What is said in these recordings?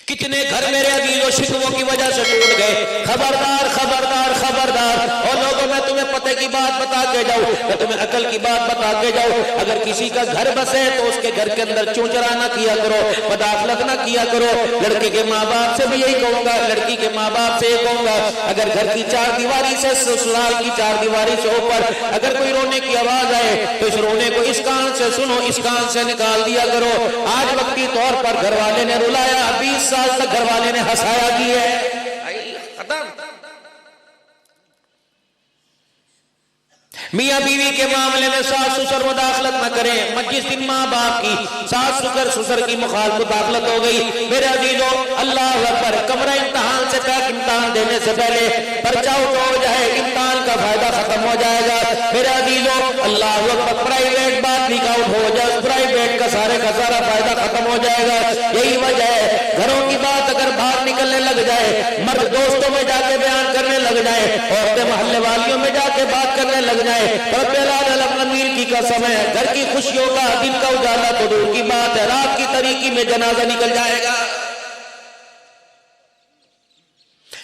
कितने घर मेरे अजीजों शिकवों की वजह से टूट गए। खबरदार खबरदार खबरदार। और लोगों मैं तुम्हें पते की बात बता के जाऊं, मैं तुम्हें अकल की बात बता के जाऊं। अगर किसी का घर बसे तो उसके घर के अंदर चूचरा ना किया करो, मदाखलत ना किया करो। लड़के के माँ बाप से भी यही कहूंगा, लड़की के माँ बाप से ये कहूंगा, अगर घर की चार दीवारी से, ससुराल की चार दीवारी से ऊपर अगर कोई रोने की आवाज आए तो इस रोने को इस कान से सुनो, इस कान से निकाल दिया करो। आज वक्ती तौर पर घर वाले ने रुलाया, 20 साल तक घर वाले ने हंसाया की है, खत्म। मियाँ बीवी के मामले में सास ससुर मुदाखलत न करें। मजिस दिन माँ बाप की, सास ससुर की मुदाखलत हो गई। मेरे अजीजों, अल्लाह अकबर, कमरा इम्तिहान से तक इम्तिहान देने से पहले पर्चा हो जाए, इम्तिहान का फायदा खत्म हो जाएगा। मेरे अजीजों, अल्लाह अकबर, प्राइवेट बात निकाउट हो जाए, प्राइवेट का सारा फायदा खत्म हो जाएगा। यही वजह है, घरों की बात अगर बाहर निकलने लग जाए, मर्द दोस्तों में जाके बयान करने लग जाए, औरतें मोहल्ले वालियों में जाके बात करने लग जाए, मीर की कसम है, घर की खुशियों का, दिन का उजाला तो दूर की बात है, रात की तरीकी में जनाजा निकल जाएगा।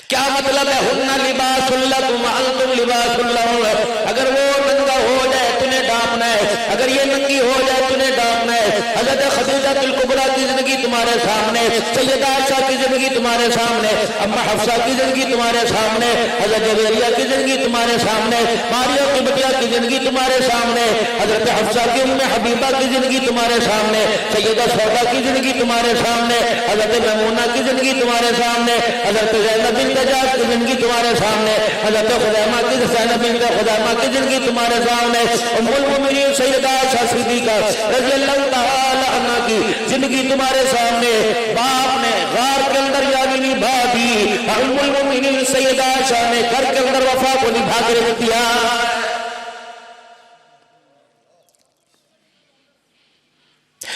क्या मतलब है? हुन्ना लिबासुल लकुम व अंतुम लिबासुल लहुम। अगर वो नंगा हो जाए तूने डांपना है, अगर ये नंगी हो जाए तूने डांपना है। हज़रत खदीजा तुल कुबरा की जिंदगी तुम्हारे सामने, सैयदा आयशा की जिंदगी तुम्हारे सामने, अम्मा हफ्सा की जिंदगी तुम्हारे सामने, हज़रत जवेरिया की जिंदगी तुम्हारे सामने, मारिया की बिटिया की जिंदगी तुम्हारे सामने, हज़रत हफ्सा की उम्मे हबीबा की जिंदगी तुम्हारे सामने, सैयदा सौदा की जिंदगी तुम्हारे सामने, हज़रत मैमूना की जिंदगी तुम्हारे सामने, हज़रत ज़ैनब बिन्त जहश की जिंदगी तुम्हारे सामने, हज़रत खुज़ैमा की ज़ैनब बिन्त खुज़ैमा की जिंदगी तुम्हारे सामने, उम्मुल मोमिनीन सैयदा आयशा सिद्दीक़ा रज़ियल्लाहु तआला अन्हा की जिंदगी तुम्हारे सामने। बाप ने गार के अंदर यानी निभा दी, उम्मुल मोमिनीन सैयदा आयशा ने घर के अंदर वफा को निभा कर दिया।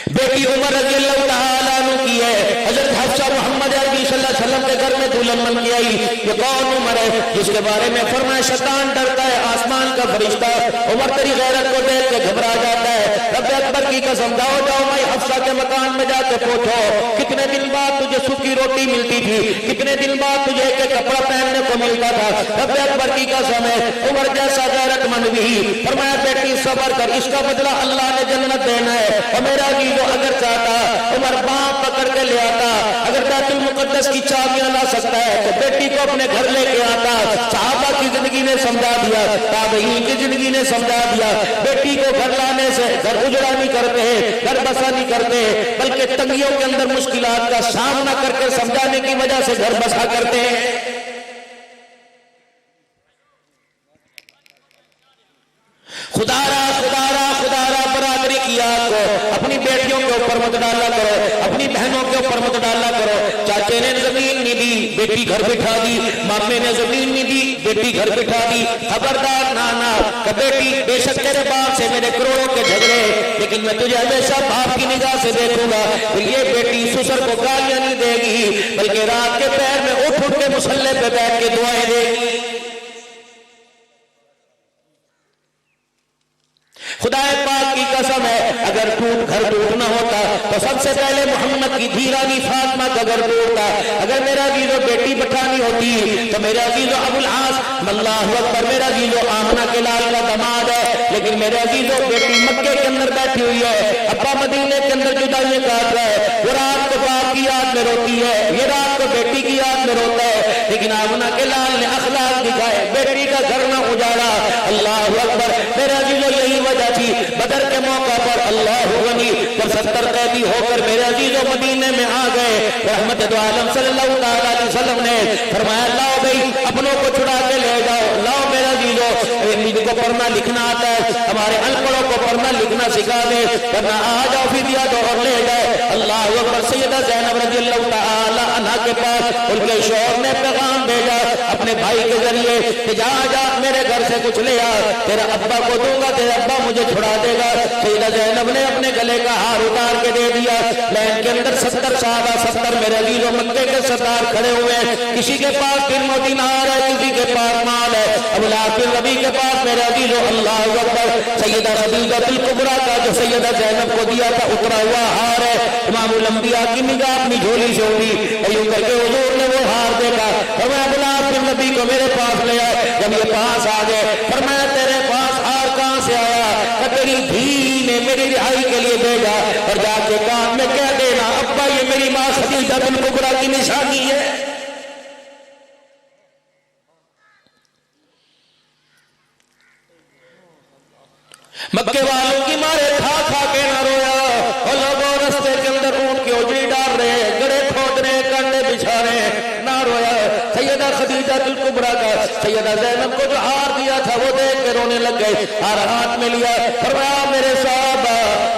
बेटी उमर रज़ियल्लाहु तआला अन्हा की है, हज़रत हफ्सा मोहम्मद अरबी सल्लल्लाहु अलैहि वसल्लम के घर में दुल्हन बन के आई। ये कौन उमर है जिसके बारे में फरमाया शैतान डरता है, आसमान का फरिश्ता। उमर तेरी गैरत को देख के घबरा जाता है। रब अकबर की कसम, जाओ जाओ मैं हफ्सा के मकान में जाके पूछो कितने दिन बाद तुझे सूखी रोटी मिलती थी, कितने दिन बाद तुझे एक कपड़ा पहनने को मिलता था। रब अकबर की कसम है, उमर जैसा गैरतमंद भी फरमाया बेटी सब्र कर, इसका बदला अल्लाह ने जन्नत देना है। और मेरा भी जो अगर चाहता उमर बाप पकड़ के ले आता, अगर बैतुल मुकद्दस की चाबियां ला सकता है तो बेटी को अपने घर लेके आता। सहाबा की जिंदगी ने समझा दिया, ताबईन की जिंदगी ने समझा दिया, बेटी को घर लाने से घर उजड़ा नहीं करते हैं, घर बसा नहीं करते, बल्कि तंगियों के अंदर मुश्किलात का सामना करके समझाने की वजह से घर बसा करते हैं। खुदारा खुदारा खुदारा बराबरी की आग को अपनी बेटियों के ऊपर मत डाला करो, अपनी बहनों के ऊपर मत डाला करो। चाचे ने जमीन नहीं दी, बेटी घर बिठा दी, मामे ने जमीन नहीं दी, बेटी घर बिठा दी। खबरदार नाना का बेटी, बेशक तेरे बाप से मेरे करोड़ों के झगड़े, लेकिन मैं तुझे हमेशा बाप की निगाह से देखूंगा। तो ये बेटी ससुर को गालियां नहीं देगी, बल्कि रात के पैर में उठ उठ के मुसल्ले पे बैठ के दुआएं देगी। खुदा पाक की कसम है, अगर घर टूटना होता तो सबसे पहले मोहम्मद की धीरानी फातिमा का घर टूटता। अगर मेरा जीजो बेटी बैठानी होती तो मेरा जीजो अबुल आस, अल्लाहु अकबर, मेरा जीजो आमना के लाल का दामाद है, लेकिन मेरा जीजो बेटी मक्के के अंदर बैठी हुई है, अब्बा मदीने के अंदर जुदाई काट रहा है। वो रात को बाप की याद में रोती है, ये रात को बेटी की याद में रोता है, लेकिन आमना के लाल ने अखलाक दिखाए, बेटी का घर न उजाड़ा। अल्लाहु अकबर, मेरा जीजो यही वजह थी बदर के मौका पर अल्लाह गनी जब 70 कैदी होकर मेरे अजीजों मदीने में आ गए, रहमत दो आलम सल्लल्लाहु अलैहि वसल्लम ने फरमाया लाओ भाई अपनों को छुड़ा के ले जाओ, लाओ मेरा जीजो को पढ़ना लिखना आता है, हमारे अनपढ़ों को पढ़ना लिखना सिखा दे, वरना आ जाओ फिदिया दो और ले जाए। अल्लाह अकबर, सैयदा ज़ैनब रज़ियल्लाहु तआला अन्हा के पास उनके शौहर ने पैगाम भेजा, अपने भाई के जरिए कि जा जा मेरे घर से कुछ ले आ, तेरे अब्बा को दूंगा, तेरे अब्बा मुझे छुड़ा देगा। सैयदा ज़ैनब ने अपने गले का हार उतार के दे दिया। लाइन के अंदर 70 साहबा, 70 मेरे अजीजों मक्के के सरदार खड़े हुए हैं। किसी के पास दिल दिनार है, किसी के पास माल है। अबूल बिन रबी के पास मेरे अजीजों अल्लाहु अकबर सैयदा खदीजा तुल कुबरा का जो सैयदा ज़ैनब को दिया था उतरा हुआ हार है। इमामुल अंबिया की निगाह अपनी झोली से उड़ी और यूं करके हुजूर ने वो हार देखा। फरमाया अबूल बिन रबी को मेरे पास ले आए। जब ये पास आ गए फरमाया तेरे पास हार कहां से आया? तेरी धी ने मेरी रिहाई के लिए भेजा और जाके कान में कह देना अब्बा ये मेरी माँ खदीजा तुल कुबरा की निशानी है। मक्के वालों की मारे खा खा के ना रोया और लोगों रस्ते के अंदर ऊंट की ओजरी डाल रहे, गड़े खोद रहे, कंडे बिछा रहे, ना रोया। सैयदा खदीजा तुल कुबरा का सैयदा ज़ैनब को जो हार दिया था वो देख के रोने लग गए। हार हाथ में लिया, फरमाया मेरे साहब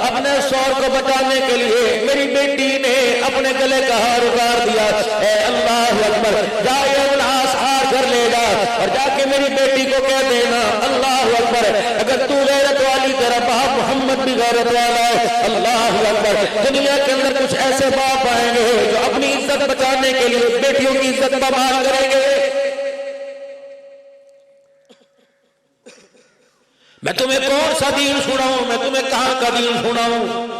अपने शौहर को बचाने के लिए मेरी बेटी ने अपने गले का हार उतार दिया। ए अल्लाह अकबर, जाए उल्लास हार घर ले जा और जाके मेरी बेटी को कह देना अल्लाह अकबर अगर तू गैरत वाली तेरा बाप मोहम्मद भी गैरत वाला है। अल्लाह अकबर, दुनिया के अंदर कुछ ऐसे बाप आएंगे जो अपनी इज्जत बचाने के लिए बेटियों की इज्जत बर्बाद करेंगे। मैं तुम्हें कौन सा दीन सुनाऊं, मैं तुम्हें कहां का दीन सुनाऊं?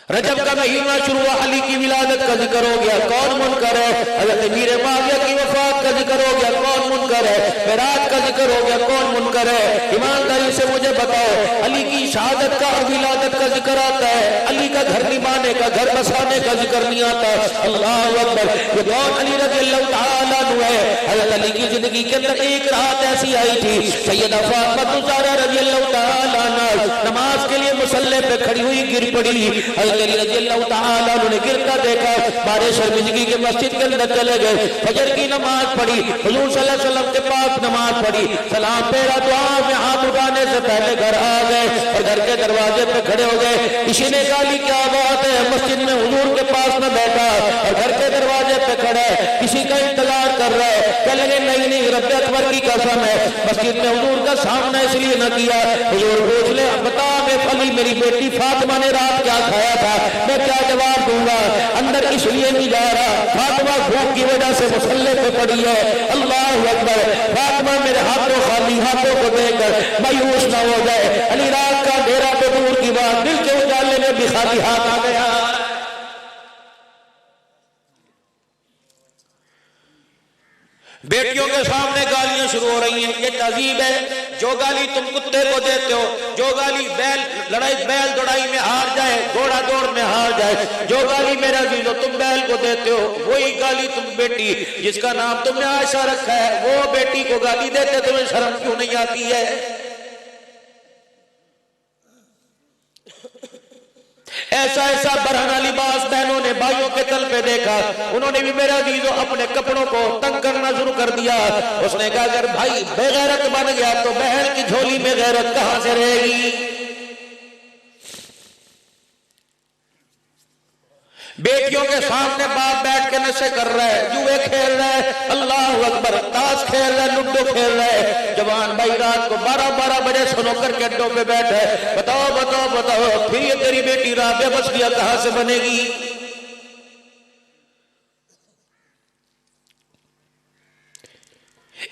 रजब का महीना शुरू हुआ, अली की विलादत का जिक्र हो गया, कौन मुनकर है? हज़रत मीर मुआविया की वफात का जिक्र हो गया, कौन मुनकर है? मेराज का जिक्र हो गया, कौन मुनकर है? ईमानदारी से मुझे बताओ, अली की शहादत का और विलादत का जिक्र आता है, अली का घर निभाने का, घर बसाने का जिक्र नहीं आता। अल्लाह अकबर, ये कौन? अली रज़ियल्लाहु तआला अन्हु है। हज़रत अली की जिंदगी के अंदर एक रात ऐसी आई थी, सैयदा फातिमा ज़हरा रज़ियल्लाहु तआला अन्हा नमाज के लिए मुसल्ले पे खड़ी हुई गिर पड़ी। अली रज़ियल्लाहु तआला अन्हु ने गिरता देखा, बारे शर्मिंदगी के मस्जिद के अंदर चले गए, फजर की नमाज पढ़ी, हुजूर सल्लल्लाहु अलैहि वसल्लम के पास नमाज पढ़ी, सलाम फेरा, दुआ में हाथ उठाने से पहले घर आ गए और घर के दरवाजे पे खड़े हो गए। किसी ने कहा ली क्या बात है, मस्जिद में हुजूर के पास में बैठा और घर के दरवाजे पे खड़ा है, किसी का इंतजार कर रहा है। कह लगे नहीं नहीं रब्बे अकबर की कसम है, मस्जिद में हुजूर का सामना इसलिए न किया। हुजूर पूछ ले बता अली मेरी बेटी फातिमा ने रात क्या खाया था, मैं क्या जवाब दूंगा? अंदर इसलिए नहीं जा रहा, फातिमा भूख की वजह से मुसल्ले पे पड़ी है। अल्लाह अकबर, फातिमा मेरे हाथों खाली हाथों को देकर मायूस न हो जाए। अली रात का डेरा तो दूर की बात, दिल के उजाले में भी खाली हाथ आ गया। बेटियों के सामने गालियां शुरू हो रही हैं, ये तहजीब है। जो गाली तुम कुत्ते को देते हो, जो गाली बैल दौड़ाई में हार जाए, घोड़ा दौड़ में हार जाए, जो गाली मेरा अजीजों तुम बैल को देते हो, वही गाली तुम बेटी जिसका नाम तुमने आयशा रखा है, वो बेटी को गाली देते, तुम्हें शर्म क्यों नहीं आती है? ऐसा ऐसा बरहना लिबास बहनों ने भाइयों के तल पे देखा, उन्होंने भी मेरा अजीजों अपने कपड़ों को तंग करना शुरू कर दिया। उसने कहा अगर भाई बेगैरत बन गया तो बहन की झोली में गैरत कहां से रहेगी? बेटियों के सामने बाप बैठ के नशे कर रहा है, जुए खेल रहा है, अल्लाह अकबर, ताश खेल रहा है, लूडो खेल रहा है। जवान भाई रात को 12-12 बजे स्नूकर के अड्डों पे बैठे, बताओ बताओ बताओ, फिर ये तेरी बेटी राबिया बसरिया कहां से बनेगी?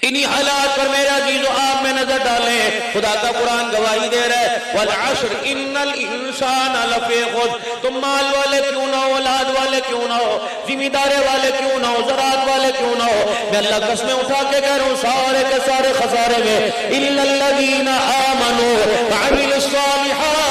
इन्हीं हालात पर मेरा अजीजों आप में नजर डालें। खुदा का कुरान गवाही दे रहा है, वल अस्र इन्नल इंसाना लफी खुस्र। तुम माल वाले क्यों ना हो, औलाद वाले क्यों ना हो, जिम्मेदारी वाले क्यों ना हो, ज़राअत वाले क्यों ना हो, मैं अल्लाह कसमें उठा के कह रहा हूं सारे के सारे खसारे में। इल्लल्लज़ीना आमनू व अमिलुस्सालिहात